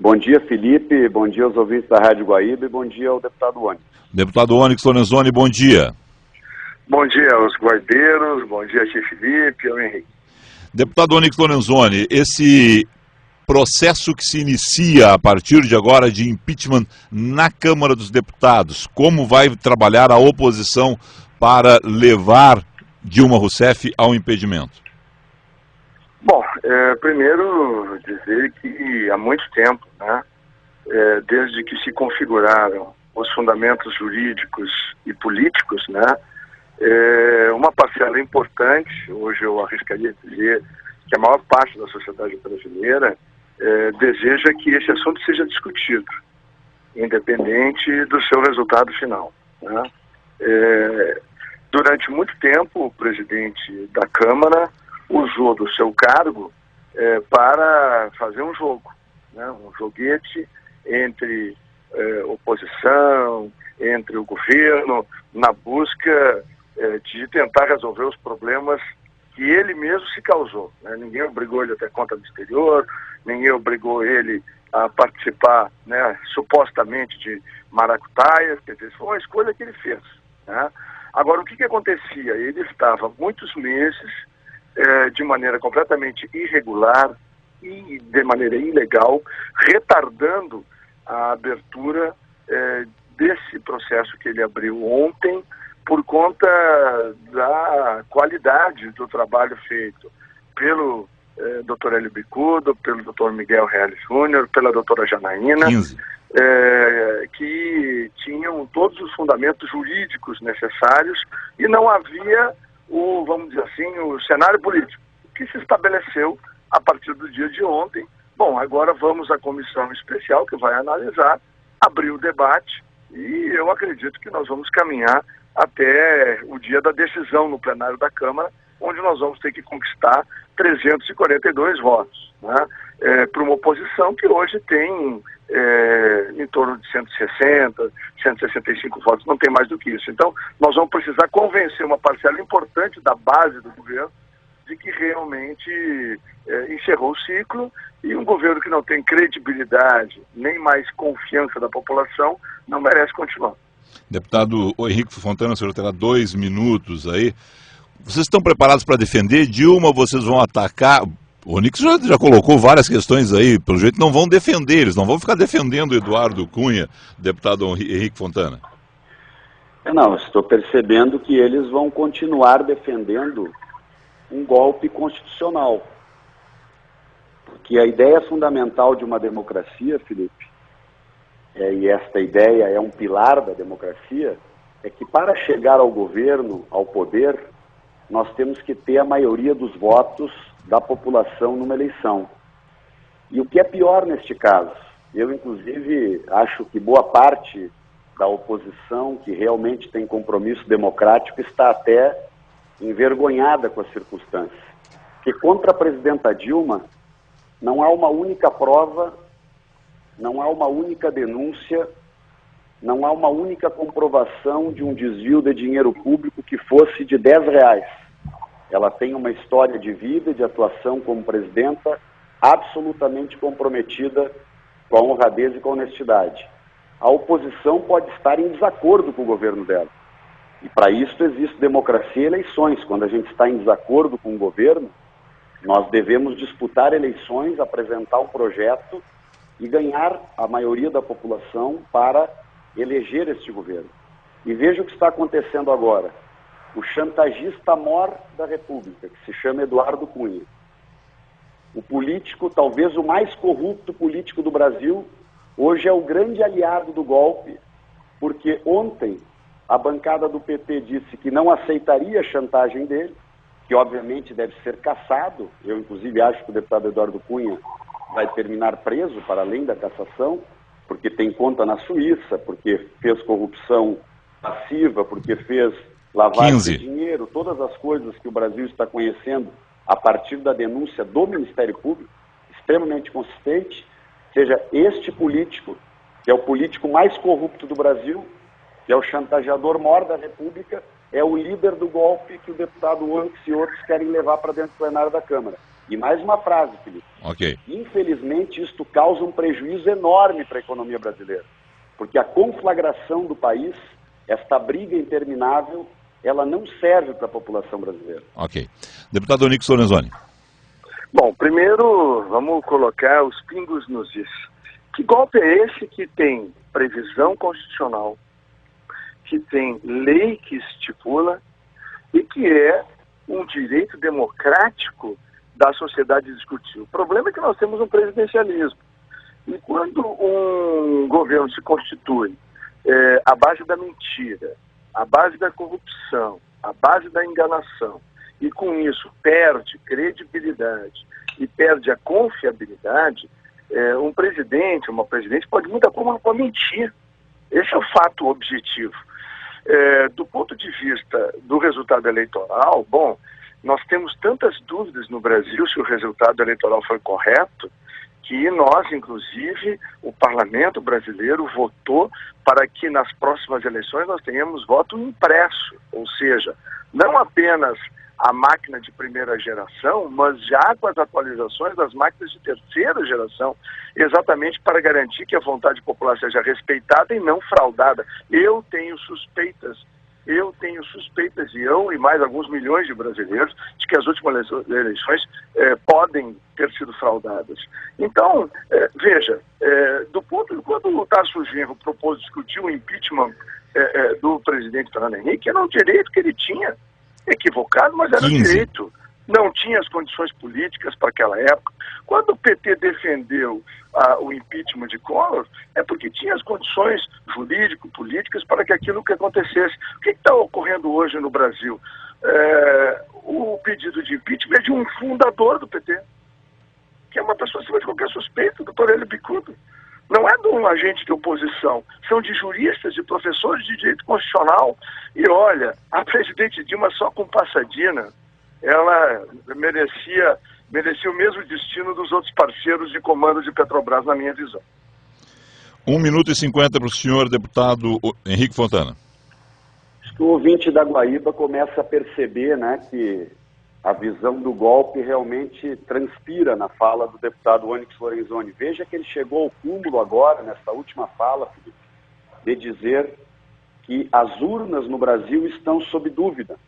Bom dia, Felipe. Bom dia aos ouvintes da Rádio Guaíba e bom dia ao deputado Onyx. Deputado Onyx Lorenzoni, bom dia. Bom dia aos guaibeiros, bom dia, Tia Felipe e ao Henrique. Deputado Onyx Lorenzoni, esse processo que se inicia a partir de agora de impeachment na Câmara dos Deputados, como vai trabalhar a oposição para levar Dilma Rousseff ao impedimento? Bom, primeiro dizer que há muito tempo, né, desde que se configuraram os fundamentos jurídicos e políticos, né, uma parcela importante, hoje eu arriscaria dizer que a maior parte da sociedade brasileira deseja que esse assunto seja discutido, independente do seu resultado final, né. Durante muito tempo, o presidente da Câmara usou do seu cargo para fazer um jogo, né? Um joguete entre oposição, entre o governo, na busca de tentar resolver os problemas que ele mesmo se causou, né? Ninguém obrigou ele a ter conta no exterior, ninguém obrigou ele a participar, né, supostamente de maracutaias, quer dizer, foi uma escolha que ele fez, né? Agora, o que acontecia? Ele estava muitos meses de maneira completamente irregular e de maneira ilegal, retardando a abertura desse processo que ele abriu ontem, por conta da qualidade do trabalho feito pelo Dr. Hélio Bicudo, pelo Dr. Miguel Reale Júnior, pela doutora Janaína, que tinham todos os fundamentos jurídicos necessários e não havia vamos dizer assim, o cenário político que se estabeleceu a partir do dia de ontem. Bom, agora vamos à comissão especial que vai analisar, abrir o debate e eu acredito que nós vamos caminhar até o dia da decisão no plenário da Câmara, onde nós vamos ter que conquistar 342 votos, né? Para uma oposição que hoje tem em torno de 160, 165 votos, não tem mais do que isso. Então, nós vamos precisar convencer uma parcela importante da base do governo de que realmente encerrou o ciclo e um governo que não tem credibilidade, nem mais confiança da população, não merece continuar. Deputado Henrique Fontana, o senhor terá 2 minutos aí. Vocês estão preparados para defender Dilma? Vocês vão atacar? O Onyx já colocou várias questões aí, pelo jeito não vão defender, eles não vão ficar defendendo Eduardo Cunha, deputado Henrique Fontana. Não, estou percebendo que eles vão continuar defendendo um golpe constitucional. Porque a ideia fundamental de uma democracia, Felipe, e esta ideia é um pilar da democracia, é que para chegar ao governo, ao poder, nós temos que ter a maioria dos votos da população numa eleição. E o que é pior neste caso? Eu, inclusive, acho que boa parte da oposição que realmente tem compromisso democrático está até envergonhada com as circunstâncias. Porque contra a presidenta Dilma não há uma única prova, não há uma única denúncia, não há uma única comprovação de um desvio de dinheiro público que fosse de R$10. Ela tem uma história de vida e de atuação como presidenta absolutamente comprometida com a honradez e com a honestidade. A oposição pode estar em desacordo com o governo dela. E para isso existe democracia e eleições. Quando a gente está em desacordo com o governo, nós devemos disputar eleições, apresentar um projeto e ganhar a maioria da população para eleger este governo. E veja o que está acontecendo agora. O chantagista mor da República, que se chama Eduardo Cunha, o político, talvez o mais corrupto político do Brasil, hoje é o grande aliado do golpe, porque ontem a bancada do PT disse que não aceitaria a chantagem dele, que obviamente deve ser cassado. Eu, inclusive, acho que o deputado Eduardo Cunha vai terminar preso para além da cassação, porque tem conta na Suíça, porque fez corrupção passiva, porque fez lavagem de dinheiro, todas as coisas que o Brasil está conhecendo a partir da denúncia do Ministério Público, extremamente consistente. Ou seja, este político, que é o político mais corrupto do Brasil, que é o chantageador mor da República, é o líder do golpe que o deputado Onyx e outros querem levar para dentro do plenário da Câmara. E mais uma frase, Felipe. Ok. Infelizmente, isto causa um prejuízo enorme para a economia brasileira, porque a conflagração do país, esta briga interminável, ela não serve para a população brasileira. Ok. Deputado Onyx Lorenzoni. Bom, primeiro vamos colocar os pingos nos is. Que golpe é esse que tem previsão constitucional, que tem lei que estipula e que é um direito democrático da sociedade discutir? O problema é que nós temos um presidencialismo. E quando um governo se constitui à base da mentira, à base da corrupção, à base da enganação, e com isso perde credibilidade e perde a confiabilidade, um presidente, uma presidente pode muita coisa para mentir. Esse é o fato objetivo. Do ponto de vista do resultado eleitoral, bom, nós temos tantas dúvidas no Brasil se o resultado eleitoral foi correto, que nós, inclusive, o parlamento brasileiro votou para que nas próximas eleições nós tenhamos voto impresso, ou seja, não apenas a máquina de primeira geração, mas já com as atualizações das máquinas de terceira geração, exatamente para garantir que a vontade popular seja respeitada e não fraudada. Eu tenho suspeitas, e eu e mais alguns milhões de brasileiros, de que as últimas eleições podem ter sido fraudadas. Então, veja, quando o Tarso Genro propôs discutir o impeachment do presidente Fernando Henrique, era um direito que ele tinha, equivocado, mas era direito. Não tinha as condições políticas para aquela época. Quando o PT defendeu o impeachment de Collor, é porque tinha as condições jurídico-políticas para que aquilo que acontecesse. O que está ocorrendo hoje no Brasil? O pedido de impeachment é de um fundador do PT, que é uma pessoa acima de qualquer suspeita, o doutor Hélio Bicudo. Não é de um agente de oposição, são de juristas, de professores de direito constitucional. E olha, a presidente Dilma só com passadina, ela merecia o mesmo destino dos outros parceiros de comando de Petrobras, na minha visão. 1 minuto e 50 para o senhor, deputado Henrique Fontana. Acho que o ouvinte da Guaíba começa a perceber, né, que a visão do golpe realmente transpira na fala do deputado Onyx Lorenzoni. Veja que ele chegou ao cúmulo agora, nessa última fala, Felipe, de dizer que as urnas no Brasil estão sob dúvida.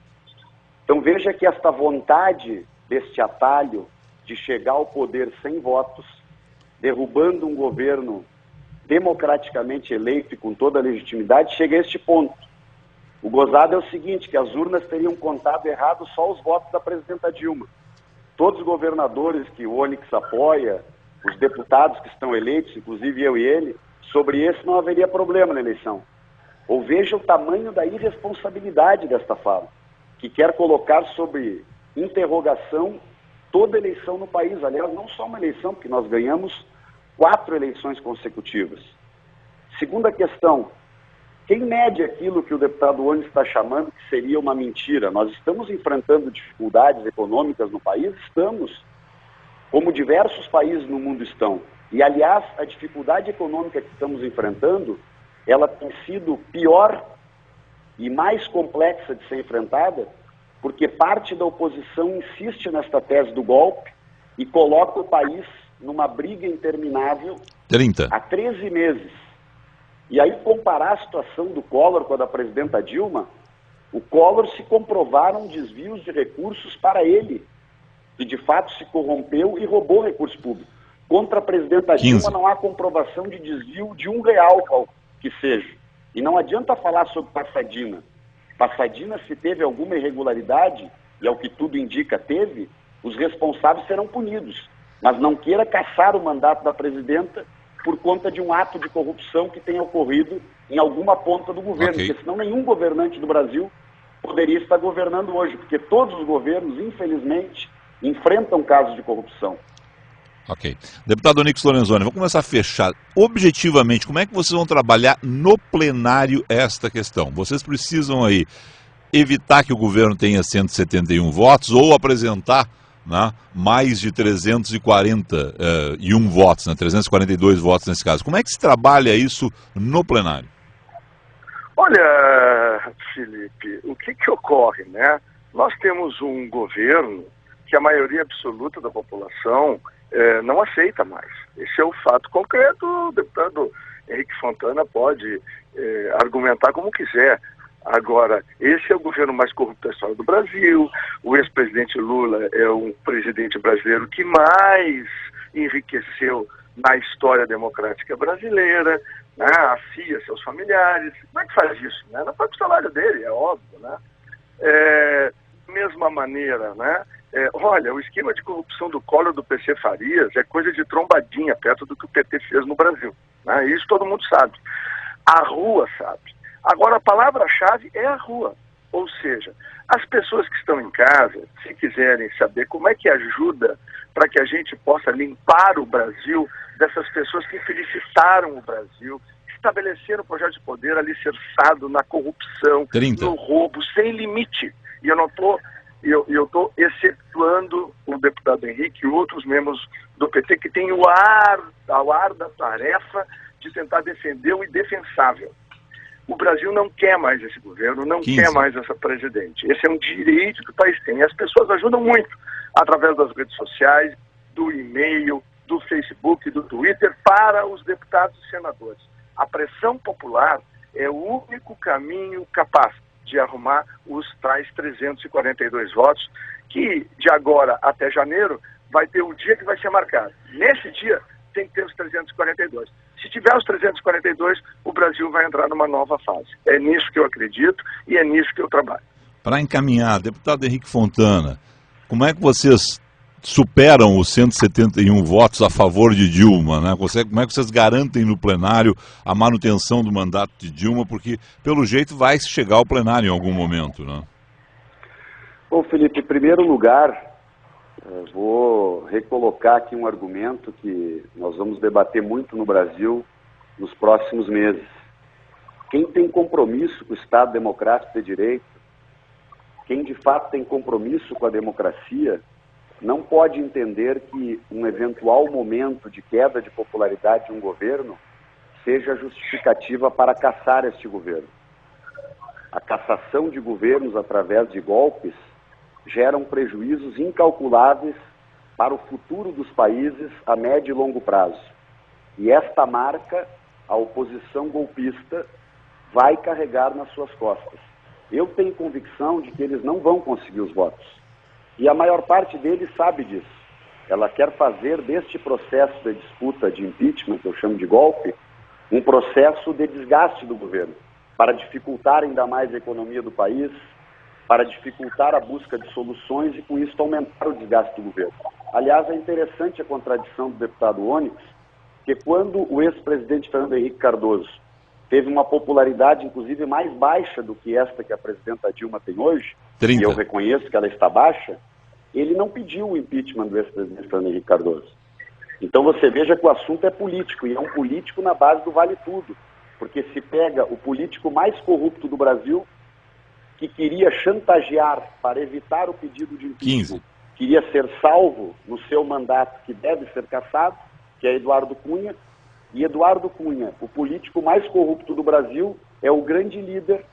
Então veja que esta vontade deste atalho de chegar ao poder sem votos, derrubando um governo democraticamente eleito e com toda a legitimidade, chega a este ponto. O gozado é o seguinte, que as urnas teriam contado errado só os votos da presidenta Dilma. Todos os governadores que o Onyx apoia, os deputados que estão eleitos, inclusive eu e ele, sobre esse não haveria problema na eleição. Ou veja o tamanho da irresponsabilidade desta fala, que quer colocar sob interrogação toda eleição no país. Aliás, não só uma eleição, porque nós ganhamos 4 eleições consecutivas. Segunda questão, quem mede aquilo que o deputado Onyx está chamando que seria uma mentira? Nós estamos enfrentando dificuldades econômicas no país? Estamos, como diversos países no mundo estão. E, aliás, a dificuldade econômica que estamos enfrentando, ela tem sido pior e mais complexa de ser enfrentada, porque parte da oposição insiste nesta tese do golpe e coloca o país numa briga interminável há 13 meses. E aí comparar a situação do Collor com a da presidenta Dilma, o Collor se comprovaram desvios de recursos para ele, que de fato se corrompeu e roubou recurso público. Contra a presidenta Dilma não há comprovação de desvio de R$1 que seja. E não adianta falar sobre Passadina. Passadina, se teve alguma irregularidade, e ao que tudo indica teve, os responsáveis serão punidos. Mas não queira caçar o mandato da presidenta por conta de um ato de corrupção que tenha ocorrido em alguma ponta do governo, porque senão nenhum governante do Brasil poderia estar governando hoje, porque todos os governos, infelizmente, enfrentam casos de corrupção. Ok. Deputado Onyx Lorenzoni, vamos começar a fechar. Objetivamente, como é que vocês vão trabalhar no plenário esta questão? Vocês precisam aí evitar que o governo tenha 171 votos ou apresentar, né, mais de 341 votos, né, 342 votos nesse caso. Como é que se trabalha isso no plenário? Olha, Felipe, o que ocorre, né? Nós temos um governo que a maioria absoluta da população não aceita mais. Esse é o fato concreto. O deputado Henrique Fontana pode argumentar como quiser. Agora, esse é o governo mais corrupto da história do Brasil. O ex-presidente Lula é um presidente brasileiro que mais enriqueceu na história democrática brasileira, né? Afia seus familiares. Como é que faz isso? Né? Não paga o salário dele, é óbvio. Né? Mesma maneira, né? Olha, o esquema de corrupção do Collor do PC Farias é coisa de trombadinha perto do que o PT fez no Brasil. Né? Isso todo mundo sabe. A rua sabe. Agora, a palavra-chave é a rua. Ou seja, as pessoas que estão em casa, se quiserem saber como é que ajuda para que a gente possa limpar o Brasil dessas pessoas que felicitaram o Brasil, estabeleceram um projeto de poder alicerçado na corrupção, 30. no roubo, sem limite. E eu não estou... Eu estou excetuando o deputado Henrique e outros membros do PT que têm o ar da tarefa de tentar defender o indefensável. O Brasil não quer mais esse governo, não 15. quer mais essa presidente. Esse é um direito que o país tem. E as pessoas ajudam muito através das redes sociais, do e-mail, do Facebook, do Twitter, para os deputados e senadores. A pressão popular é o único caminho capaz de arrumar os tais 342 votos, que de agora até janeiro vai ter o dia que vai ser marcado. Nesse dia tem que ter os 342. Se tiver os 342, o Brasil vai entrar numa nova fase. É nisso que eu acredito e é nisso que eu trabalho. Para encaminhar, deputado Henrique Fontana, como é que vocês superam os 171 votos a favor de Dilma, né? Como é que vocês garantem no plenário a manutenção do mandato de Dilma? Porque, pelo jeito, vai chegar ao plenário em algum momento, né? Bom, Felipe, em primeiro lugar, vou recolocar aqui um argumento que nós vamos debater muito no Brasil nos próximos meses. Quem tem compromisso com o Estado Democrático de Direito, quem de fato tem compromisso com a democracia, não pode entender que um eventual momento de queda de popularidade de um governo seja justificativa para caçar este governo. A cassação de governos através de golpes geram prejuízos incalculáveis para o futuro dos países a médio e longo prazo. E esta marca, a oposição golpista vai carregar nas suas costas. Eu tenho convicção de que eles não vão conseguir os votos. E a maior parte deles sabe disso. Ela quer fazer deste processo de disputa de impeachment, que eu chamo de golpe, um processo de desgaste do governo, para dificultar ainda mais a economia do país, para dificultar a busca de soluções e, com isso, aumentar o desgaste do governo. Aliás, é interessante a contradição do deputado Onyx, que quando o ex-presidente Fernando Henrique Cardoso teve uma popularidade, inclusive, mais baixa do que esta que a presidenta Dilma tem hoje, 30. e eu reconheço que ela está baixa, ele não pediu o impeachment do ex-presidente Fernando Henrique Cardoso. Então você veja que o assunto é político, e é um político na base do vale tudo, porque se pega o político mais corrupto do Brasil, que queria chantagear para evitar o pedido de impeachment, 15. queria ser salvo no seu mandato, que deve ser cassado, que é Eduardo Cunha. E Eduardo Cunha, o político mais corrupto do Brasil, é o grande líder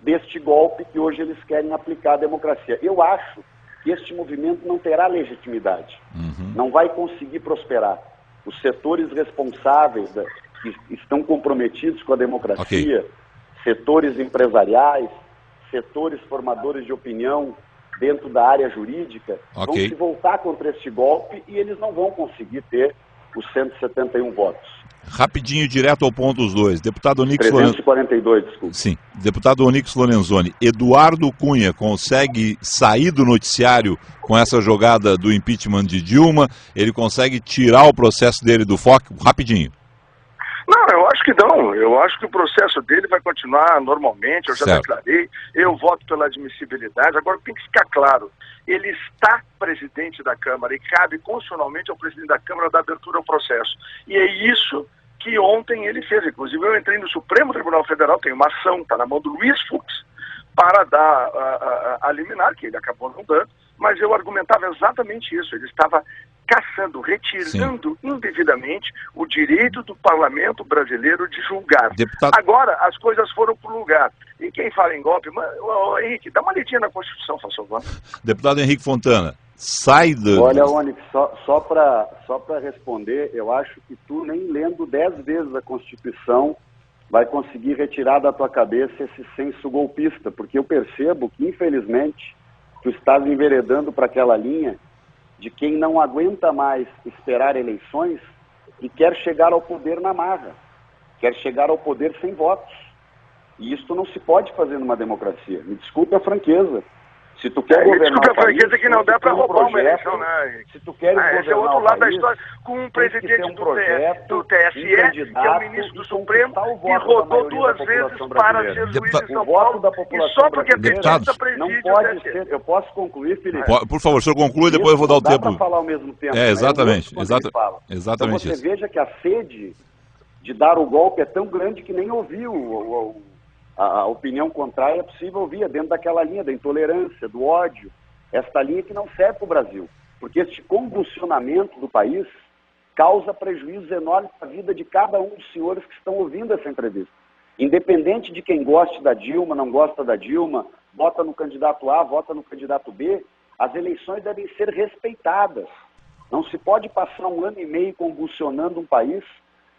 deste golpe que hoje eles querem aplicar à democracia. Eu acho que este movimento não terá legitimidade, não vai conseguir prosperar. Os setores responsáveis que estão comprometidos com a democracia, setores empresariais, setores formadores de opinião dentro da área jurídica, vão se voltar contra este golpe e eles não vão conseguir ter os 171 votos. Rapidinho, direto ao ponto os dois. Deputado Onyx 342, desculpe. Sim. Deputado Onyx Lorenzoni, Eduardo Cunha consegue sair do noticiário com essa jogada do impeachment de Dilma? Ele consegue tirar o processo dele do foco? Rapidinho. Não, eu acho que não. Eu acho que o processo dele vai continuar normalmente, eu já declarei, eu voto pela admissibilidade. Agora tem que ficar claro, ele está presidente da Câmara e cabe constitucionalmente ao presidente da Câmara dar abertura ao processo. E é isso que ontem ele fez. Inclusive eu entrei no Supremo Tribunal Federal, tem uma ação, está na mão do Luiz Fux, para dar a liminar, que ele acabou não dando, mas eu argumentava exatamente isso. Ele estava cassando, retirando indevidamente o direito do parlamento brasileiro de julgar. Deputado... Agora, as coisas foram para o lugar. E quem fala em golpe, Henrique, dá uma leitinha na Constituição, por favor. Deputado Henrique Fontana, sai do... Olha, Onyx, só para responder, eu acho que tu, nem lendo 10 vezes a Constituição, vai conseguir retirar da tua cabeça esse senso golpista, porque eu percebo que, infelizmente, tu estás enveredando para aquela linha de quem não aguenta mais esperar eleições e quer chegar ao poder na marra, quer chegar ao poder sem votos. E isso não se pode fazer numa democracia. Me desculpe a franqueza. Se tu quer governar desculpe a franqueza país, que não dá para roubar uma projeto, eleição, né? Se tu quer governar esse é outro lado da história, com um tem que ter presidente um projeto, do TSE, que é o ministro do Supremo, e rodou 2 vezes para ser juiz em São Paulo, e só porque é petista preside não pode ser. Eu posso concluir, Felipe? Por favor, o senhor conclui, depois eu vou dar o tempo. Não dá para falar ao mesmo tempo. Exatamente. Então você veja que a sede de dar o golpe é tão grande que nem ouviu a opinião contrária é possível ouvir, dentro daquela linha da intolerância, do ódio, esta linha que não serve para o Brasil, porque este convulsionamento do país causa prejuízos enormes para a vida de cada um dos senhores que estão ouvindo essa entrevista. Independente de quem goste da Dilma, não gosta da Dilma, vota no candidato A, vota no candidato B, as eleições devem ser respeitadas. Não se pode passar 1 ano e meio convulsionando um país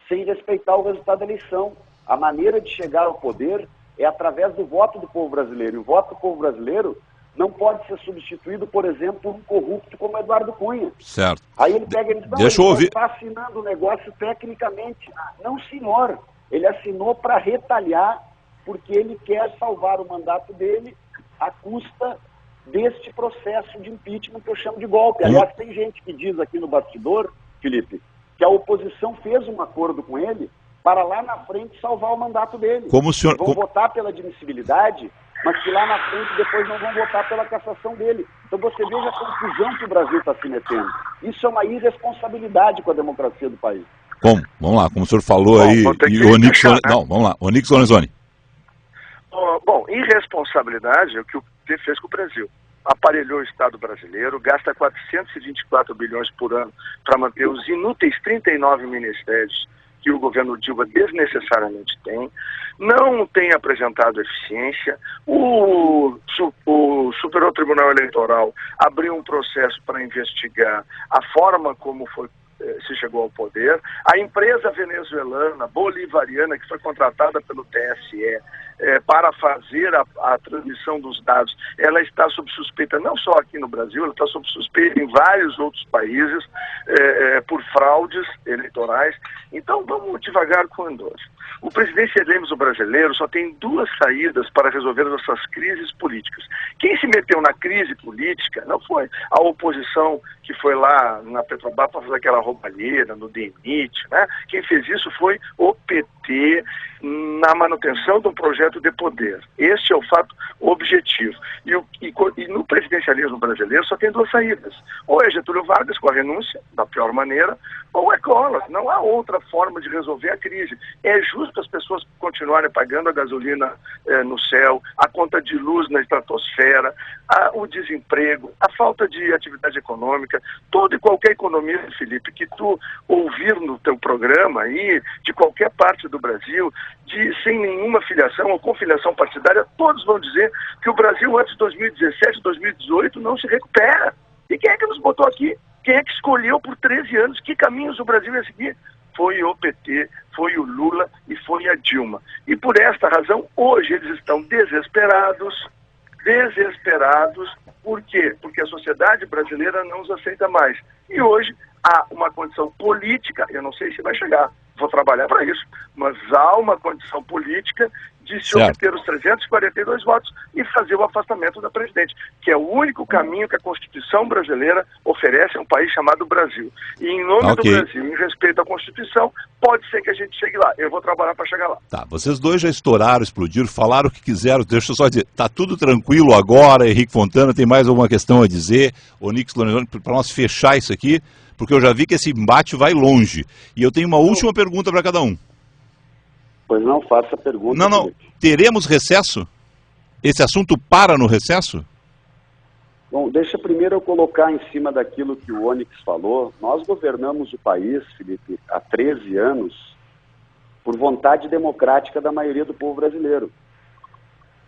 sem respeitar o resultado da eleição. A maneira de chegar ao poder é através do voto do povo brasileiro. E o voto do povo brasileiro não pode ser substituído, por exemplo, por um corrupto como Eduardo Cunha. Certo. Aí ele pega e diz, não, ele está assinando o negócio tecnicamente. Não, senhor. Ele assinou para retalhar, porque ele quer salvar o mandato dele à custa deste processo de impeachment que eu chamo de golpe. Aliás, tem gente que diz aqui no bastidor, Felipe, que a oposição fez um acordo com ele para lá na frente salvar o mandato dele. Como o senhor... Vão votar pela admissibilidade, mas que lá na frente depois não vão votar pela cassação dele. Então você veja a confusão que o Brasil está se metendo. Isso é uma irresponsabilidade com a democracia do país. Como? Vamos lá, como o senhor falou aí, e o Onyx... Não, vamos lá, Onyx Lorenzoni. Bom, irresponsabilidade é o que o PT fez com o Brasil. Aparelhou o Estado brasileiro, gasta 424 bilhões por ano para manter os inúteis 39 ministérios que o governo Dilma desnecessariamente tem, não tem apresentado eficiência. O Superior Tribunal Eleitoral abriu um processo para investigar a forma como se chegou ao poder. A empresa venezuelana, bolivariana, que foi contratada pelo TSE para fazer a transmissão dos dados, ela está sob suspeita não só aqui no Brasil, ela está sob suspeita em vários outros países por fraudes eleitorais. Então vamos devagar com o endosso. O presidencialismo brasileiro só tem 2 saídas para resolver essas crises políticas. Quem se meteu na crise política não foi a oposição que foi lá na Petrobras para fazer aquela roubalheira no DENIT, né? Quem fez isso foi o PT na manutenção do projeto de poder. Este é o fato objetivo. E no presidencialismo brasileiro só tem 2 saídas. Ou é Getúlio Vargas com a renúncia, da pior maneira, ou é Collor. Não há outra forma de resolver a crise. É justo as pessoas continuarem pagando a gasolina no céu, a conta de luz na estratosfera, o desemprego, a falta de atividade econômica, toda e qualquer economia, Felipe, que tu ouvir no teu programa aí, de qualquer parte do Brasil, sem nenhuma filiação ou com filiação partidária, todos vão dizer que o Brasil antes de 2017, 2018 não se recupera. E quem é que nos botou aqui? Quem é que escolheu por 13 anos que caminhos o Brasil ia seguir? Foi o PT, foi o Lula e foi a Dilma. E por esta razão, hoje eles estão desesperados. Por quê? Porque a sociedade brasileira não os aceita mais. E hoje há uma condição política, eu não sei se vai chegar, vou trabalhar para isso, mas há uma condição política de se obter os 342 votos e fazer o afastamento da presidente, que é o único caminho que a Constituição brasileira oferece a um país chamado Brasil. E em nome do Brasil, em respeito à Constituição, pode ser que a gente chegue lá. Eu vou trabalhar para chegar lá. Tá, vocês dois já estouraram, explodiram, falaram o que quiseram. Deixa eu só dizer, tá tudo tranquilo agora, Henrique Fontana, tem mais alguma questão a dizer? Onyx Lorenzoni, para nós fechar isso aqui, porque eu já vi que esse embate vai longe. E eu tenho uma última pergunta para cada um. Pois não, faça a pergunta. Não. Teremos recesso? Esse assunto para no recesso? Bom, deixa primeiro eu colocar em cima daquilo que o Onyx falou. Nós governamos o país, Felipe, há 13 anos, por vontade democrática da maioria do povo brasileiro.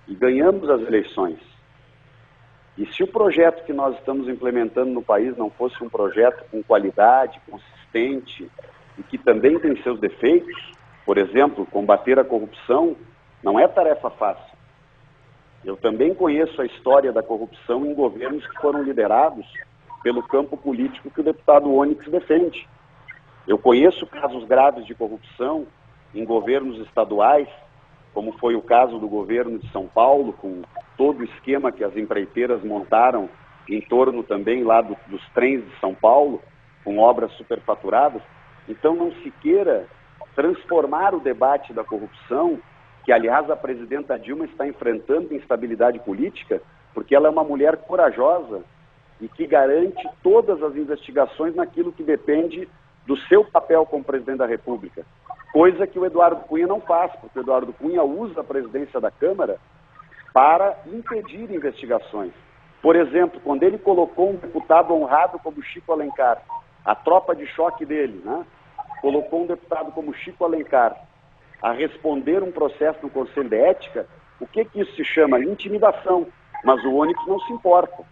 E ganhamos as eleições. E se o projeto que nós estamos implementando no país não fosse um projeto com qualidade, consistente, e que também tem seus defeitos, por exemplo, combater a corrupção, não é tarefa fácil. Eu também conheço a história da corrupção em governos que foram liderados pelo campo político que o deputado Onyx defende. Eu conheço casos graves de corrupção em governos estaduais, como foi o caso do governo de São Paulo, com todo o esquema que as empreiteiras montaram em torno também lá dos trens de São Paulo, com obras superfaturadas. Então não se queira transformar o debate da corrupção, que aliás a presidenta Dilma está enfrentando instabilidade política, porque ela é uma mulher corajosa e que garante todas as investigações naquilo que depende do seu papel como presidente da República. Coisa que o Eduardo Cunha não faz, porque o Eduardo Cunha usa a presidência da Câmara para impedir investigações. Por exemplo, quando ele colocou um deputado honrado como Chico Alencar, a tropa de choque dele, né, colocou um deputado como Chico Alencar a responder um processo no Conselho de Ética, o que isso se chama? Intimidação. Mas o Onyx não se importa.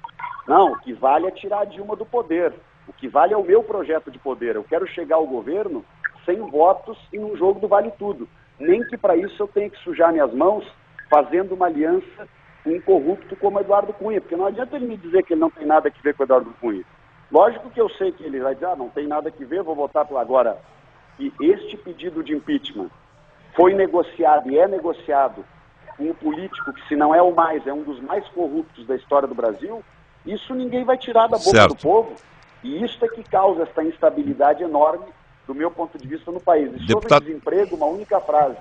Não, o que vale é tirar a Dilma do poder. O que vale é o meu projeto de poder. Eu quero chegar ao governo sem votos em um jogo do vale tudo. Nem que para isso eu tenha que sujar minhas mãos fazendo uma aliança com um corrupto como Eduardo Cunha. Porque não adianta ele me dizer que ele não tem nada a ver com Eduardo Cunha. Lógico que eu sei que ele vai dizer, não tem nada a ver, vou votar por agora. E este pedido de impeachment foi negociado e é negociado com um político que, se não é o mais, é um dos mais corruptos da história do Brasil, isso ninguém vai tirar da boca do povo. E isso é que causa essa instabilidade enorme, do meu ponto de vista, no país. E sobre o desemprego, uma única frase.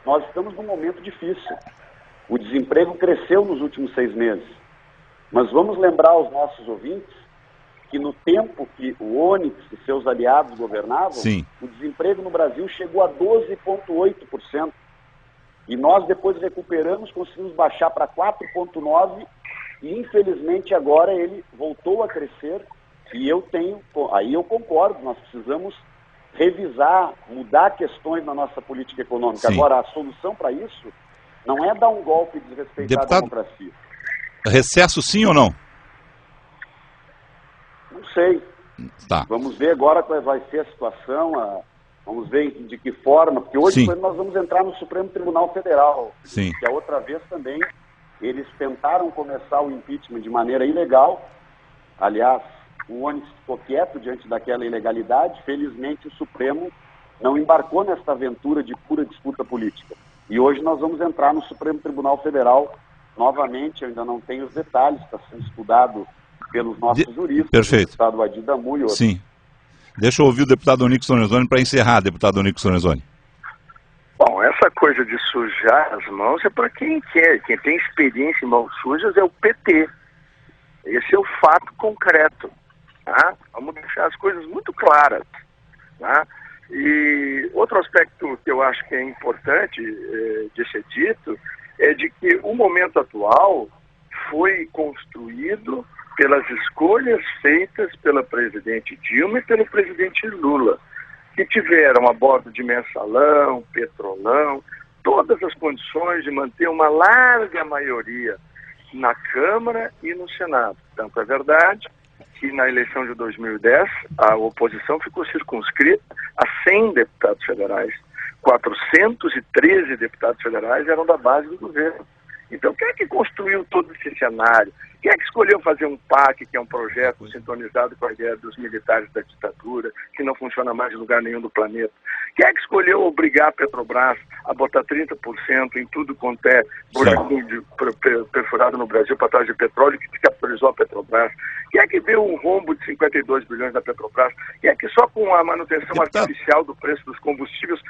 Nós estamos num momento difícil. O desemprego cresceu nos últimos 6 meses. Mas vamos lembrar aos nossos ouvintes que no tempo que o Onyx e seus aliados governavam, sim, o desemprego no Brasil chegou a 12,8%. E nós depois recuperamos, conseguimos baixar para 4,9%, e infelizmente agora ele voltou a crescer. E aí eu concordo, nós precisamos revisar, mudar questões na nossa política econômica. Sim. Agora, a solução para isso não é dar um golpe e desrespeitar a democracia. Recesso sim ou não? Não sei. Tá. Vamos ver agora qual vai ser a situação, vamos ver de que forma, porque hoje nós vamos entrar no Supremo Tribunal Federal, sim, que a outra vez também eles tentaram começar o impeachment de maneira ilegal. Aliás, o Onyx ficou quieto diante daquela ilegalidade. Felizmente o Supremo não embarcou nesta aventura de pura disputa política. E hoje nós vamos entrar no Supremo Tribunal Federal novamente. Eu ainda não tenho os detalhes, está sendo estudado pelos nossos juristas. Perfeito. O deputado Adi Damu e outros. Sim. Deixa eu ouvir o deputado Onyx Lorenzoni para encerrar, deputado Onyx Lorenzoni. Bom, essa coisa de sujar as mãos é para quem quer. Quem tem experiência em mãos sujas é o PT. Esse é o fato concreto. Tá? Vamos deixar as coisas muito claras. Tá? E outro aspecto que eu acho que é importante de ser dito é de que o momento atual foi construído pelas escolhas feitas pela presidente Dilma e pelo presidente Lula, que tiveram a bordo de mensalão, petrolão, todas as condições de manter uma larga maioria na Câmara e no Senado. Tanto é verdade que na eleição de 2010 a oposição ficou circunscrita a 100 deputados federais. 413 deputados federais eram da base do governo. Então, quem é que construiu todo esse cenário? Quem é que escolheu fazer um PAC, que é um projeto sintonizado com a ideia dos militares da ditadura, que não funciona mais em lugar nenhum do planeta? Quem é que escolheu obrigar a Petrobras a botar 30% em tudo quanto é perfurado no Brasil para trás de petróleo, que capitalizou a Petrobras? Quem é que deu um rombo de 52 bilhões da Petrobras? Quem é que só com a manutenção artificial do preço dos combustíveis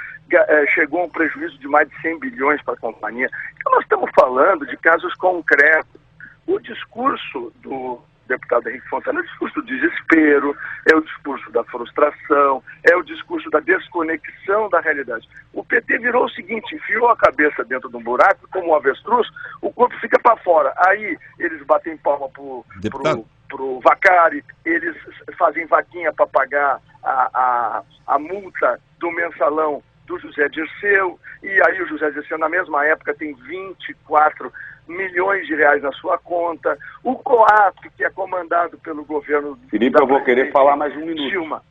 chegou a um prejuízo de mais de 100 bilhões para a companhia? Então nós estamos falando de casos concretos. O discurso do deputado Henrique Fontana é o discurso do desespero, é o discurso da frustração, é o discurso da desconexão da realidade. O PT virou o seguinte, enfiou a cabeça dentro de um buraco, como um avestruz, o corpo fica para fora. Aí eles batem palma pro Vacari, eles fazem vaquinha para pagar a multa do mensalão do José Dirceu, e aí o José Dirceu na mesma época tem 24 milhões de reais na sua conta. O COAF, que é comandado pelo governo... Felipe, eu vou querer falar mais um minuto. Dilma.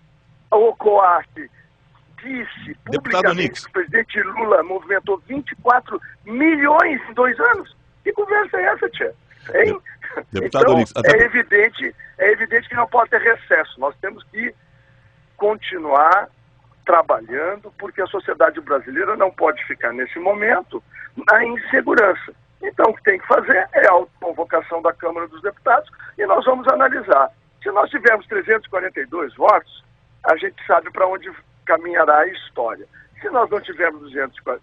O COAF disse publicamente que o presidente Lula movimentou 24 milhões em 2 anos. Que conversa é essa, tia? Hein? Então, é evidente que não pode ter recesso. Nós temos que continuar trabalhando, porque a sociedade brasileira não pode ficar, nesse momento, na insegurança. Então, o que tem que fazer é a autoconvocação da Câmara dos Deputados e nós vamos analisar. Se nós tivermos 342 votos, a gente sabe para onde caminhará a história. Se nós não tivermos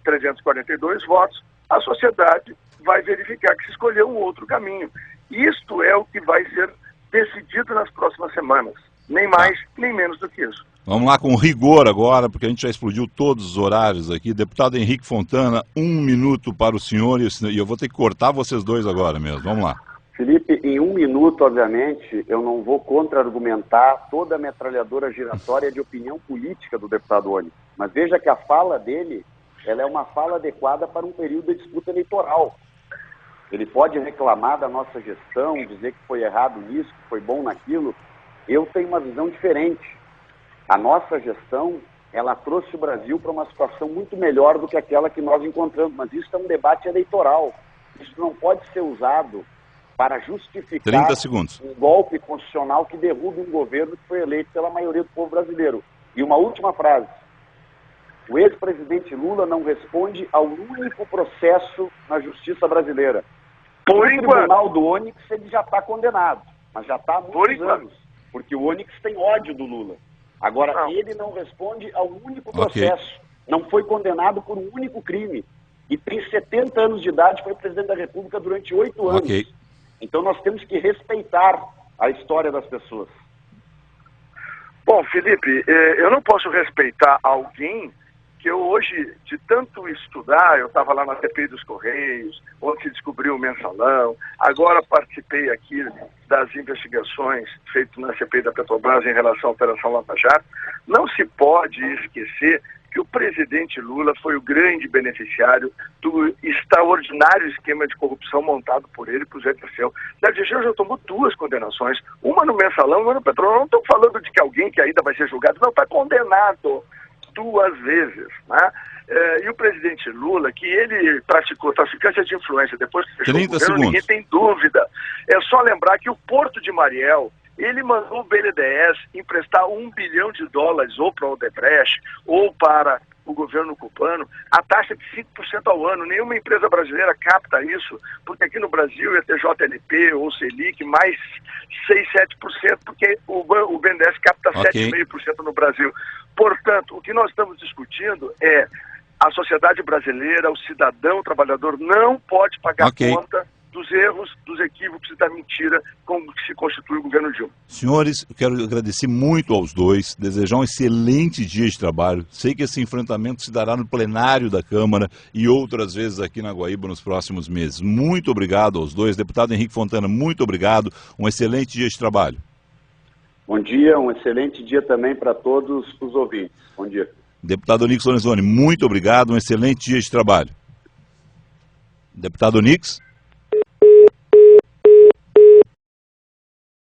342 votos, a sociedade vai verificar que se escolheu um outro caminho. Isto é o que vai ser decidido nas próximas semanas. Nem mais, nem menos do que isso. Vamos lá com rigor agora, porque a gente já explodiu todos os horários aqui. Deputado Henrique Fontana, 1 minuto para o senhor, e eu vou ter que cortar vocês dois agora mesmo. Vamos lá. Felipe, em 1 minuto, obviamente, eu não vou contra-argumentar toda a metralhadora giratória de opinião política do deputado Onyx. Mas veja que a fala dele, ela é uma fala adequada para um período de disputa eleitoral. Ele pode reclamar da nossa gestão, dizer que foi errado nisso, que foi bom naquilo. Eu tenho uma visão diferente. A nossa gestão, ela trouxe o Brasil para uma situação muito melhor do que aquela que nós encontramos. Mas isso é um debate eleitoral. Isso não pode ser usado para justificar 30 segundos. Um golpe constitucional que derrube um governo que foi eleito pela maioria do povo brasileiro. E uma última frase. O ex-presidente Lula não responde ao único processo na justiça brasileira. No tribunal do Onyx ele já está condenado, mas já está há muitos anos, porque o Onyx tem ódio do Lula. Agora, ele não responde ao único processo, não foi condenado por um único crime, e tem 70 anos de idade, foi presidente da República durante 8 anos. Então nós temos que respeitar a história das pessoas. Bom, Felipe, eu não posso respeitar alguém que eu hoje, de tanto estudar, eu estava lá na CPI dos Correios, onde se descobriu o mensalão, agora participei aqui das investigações feitas na CPI da Petrobras em relação à Operação Lava Jato. Não se pode esquecer que o presidente Lula foi o grande beneficiário do extraordinário esquema de corrupção montado por ele e por Zé Dirceu. Zé Dirceu já tomou 2 condenações, uma no mensalão e uma no petróleo. Não estou falando de que alguém que ainda vai ser julgado, não, está condenado 2 vezes, né? E o presidente Lula, que ele praticou traficância de influência depois que fechou o governo, ninguém tem dúvida. É só lembrar que o Porto de Mariel, ele mandou o BNDES emprestar $1 bilhão ou para o Odebrecht ou para o governo cubano, a taxa de 5% ao ano. Nenhuma empresa brasileira capta isso, porque aqui no Brasil é TJLP ou Selic mais 6, 7%, porque o BNDES capta 7,5% no Brasil. Portanto, o que nós estamos discutindo é a sociedade brasileira, o cidadão, o trabalhador não pode pagar conta dos erros, dos equívocos e da mentira como se constitui o governo Dilma. Senhores, eu quero agradecer muito aos dois, desejar um excelente dia de trabalho. Sei que esse enfrentamento se dará no plenário da Câmara e outras vezes aqui na Guaíba nos próximos meses. Muito obrigado aos dois. Deputado Henrique Fontana, muito obrigado. Um excelente dia de trabalho. Bom dia, um excelente dia também para todos os ouvintes. Bom dia. Deputado Onyx Lorenzoni, muito obrigado. Um excelente dia de trabalho. Deputado Onyx.